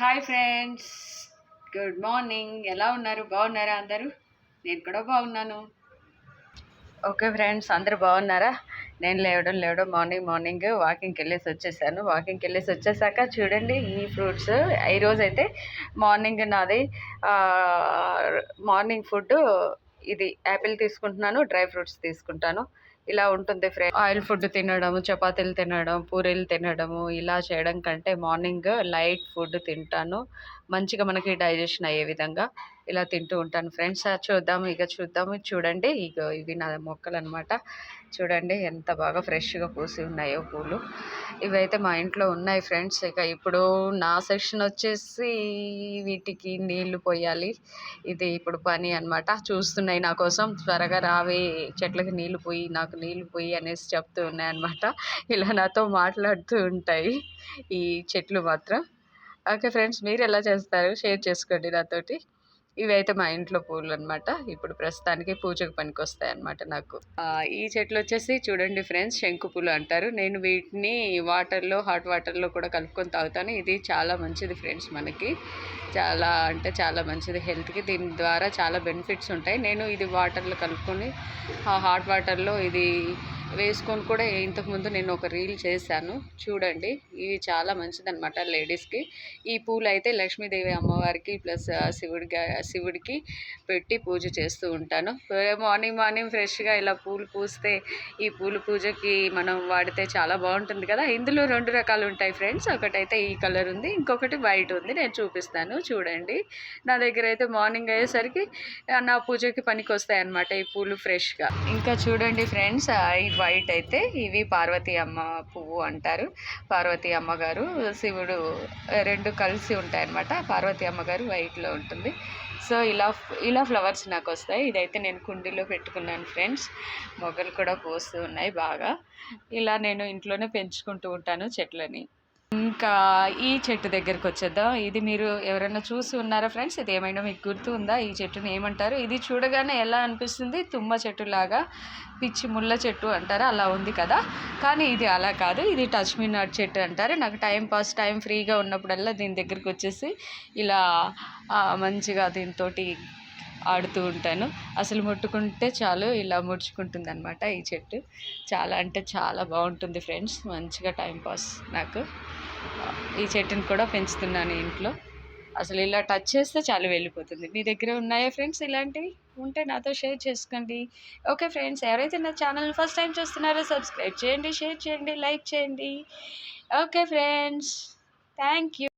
Hi friends, good morning. ఎలా ఉన్నారు? బాగున్నారా అందరూ? నేను కూడా బాగున్నాను. ఓకే ఫ్రెండ్స్, అందరూ బాగున్నారా? నేను లేవడం మార్నింగ్ వాకింగ్కి వెళ్ళేసి వచ్చేసాక చూడండి ఈ ఫ్రూట్స్. ఈరోజు అయితే మార్నింగ్ నాది మార్నింగ్ ఫుడ్ ఇది యాపిల్ తీసుకుంటున్నాను, డ్రై ఫ్రూట్స్ తీసుకుంటాను. ఇలా ఉంటుంది ఫ్రెండ్స్. ఆయిల్ ఫుడ్ తినడము, చపాతీలు తినడం, పూరీలు తినడము ఇలా చేయడం కంటే మార్నింగ్ లైట్ ఫుడ్ తింటాను. మంచిగా మనకి డైజెషన్ అయ్యే విధంగా ఇలా తింటూ ఉంటాను ఫ్రెండ్స్. చూద్దాము. చూడండి, ఇవి నా మొక్కలు అనమాట. చూడండి ఎంత బాగా ఫ్రెష్గా పూసి ఉన్నాయో పూలు. ఇవైతే మా ఇంట్లో ఉన్నాయి ఫ్రెండ్స్. ఇక ఇప్పుడు నా సెక్షన్ వచ్చేసి వీటికి నీళ్లు పోయాలి. ఇది ఇప్పుడు పని అనమాట. చూస్తున్నాయి నా కోసం, త్వరగా రావే చెట్లకి నీళ్లు పోయి అనేసి చెప్తూ ఉన్నాయి అనమాట. ఇలా నాతో మాట్లాడుతూ ఉంటాయి ఈ చెట్లు మాత్రం. ఓకే ఫ్రెండ్స్, మీరు ఎలా చేస్తారు షేర్ చేసుకోండి నాతోటి. ఇవి అయితే మా ఇంట్లో పూలు అనమాట. ఇప్పుడు ప్రస్తుతానికి పూజకు పనికొస్తాయి అనమాట నాకు. ఈ చెట్లు వచ్చేసి చూడండి ఫ్రెండ్స్, శంకు పూలు అంటారు. నేను వీటిని హాట్ వాటర్లో కూడా కలుపుకొని తాగుతాను. ఇది చాలా మంచిది ఫ్రెండ్స్, మనకి చాలా మంచిది హెల్త్కి. దీని ద్వారా చాలా బెనిఫిట్స్ ఉంటాయి. నేను ఇది వాటర్లో కలుపుకొని హాట్ వాటర్లో ఇది వేసుకొని కూడా ఇంతకుముందు నేను ఒక రీల్ చేశాను చూడండి. ఇవి చాలా మంచిదన్నమాట లేడీస్కి. ఈ పూలు అయితే లక్ష్మీదేవి అమ్మవారికి ప్లస్ శివుడికి పెట్టి పూజ చేస్తూ ఉంటాను. మార్నింగ్ ఫ్రెష్గా ఇలా పూలు పూస్తే ఈ పూలు పూజకి మనం వాడితే చాలా బాగుంటుంది కదా. ఇందులో 2 రకాలు ఉంటాయి ఫ్రెండ్స్. ఒకటైతే ఈ కలర్ ఉంది, ఇంకొకటి వైట్ ఉంది. నేను చూపిస్తాను చూడండి. నా దగ్గర అయితే మార్నింగ్ అయ్యేసరికి నా పూజకి పనికి వస్తాయి అన్నమాట ఈ పూలు ఫ్రెష్గా. ఇంకా చూడండి ఫ్రెండ్స్, ఈ వైట్ అయితే ఇవి పార్వతీ అమ్మ పువ్వు అంటారు. పార్వతీ అమ్మగారు, శివుడు 2 కలిసి ఉంటాయన్నమాట. పార్వతీ అమ్మగారు వైట్లో ఉంటుంది. సో ఇలా ఫ్లవర్స్ నాకు వస్తాయి. ఇదైతే నేను కుండీలో పెట్టుకున్నాను ఫ్రెండ్స్. మొగ్గలు కూడా పూస్తూ ఉన్నాయి బాగా. ఇలా నేను ఇంట్లోనే పెంచుకుంటూ ఉంటాను చెట్లని. ఇంకా ఈ చెట్టు దగ్గరికి వచ్చేద్దాం. ఇది మీరు ఎవరైనా చూసి ఉన్నారా ఫ్రెండ్స్? ఇది ఏమైనా మీకు గుర్తు ఉందా? ఈ చెట్టుని ఏమంటారు? ఇది చూడగానే ఎలా అనిపిస్తుంది? తుమ్మ చెట్టు లాగా, పిచ్చి ముళ్ళ చెట్టు అంటారా, అలా ఉంది కదా. కానీ ఇది అలా కాదు. ఇది టచ్ మీ నాట్ చెట్టు అంటారు. నాకు టైం ఫ్రీగా ఉన్నప్పుడల్లా దీని దగ్గరికి వచ్చేసి ఇలా మంచిగా దీంతో ఆడుతూ ఉంటాను. అసలు ముట్టుకుంటే చాలు ఇలా ముడుచుకుంటుంది అనమాట ఈ చెట్టు. చాలా బాగుంటుంది ఫ్రెండ్స్. మంచిగా టైంపాస్ నాకు. ఈ చెట్టుని కూడా పెంచుతున్నాను ఇంట్లో. అసలు ఇలా టచ్ చేస్తే చాలు వెళ్ళిపోతుంది. మీ దగ్గర ఉన్నాయా ఫ్రెండ్స్ ఇలాంటివి? ఉంటే నాతో షేర్ చేసుకోండి. ఓకే ఫ్రెండ్స్, ఎవరైతే నా ఛానల్ ఫస్ట్ టైం చూస్తున్నారో సబ్స్క్రైబ్ చేయండి, షేర్ చేయండి, లైక్ చేయండి. Okay friends, thank you.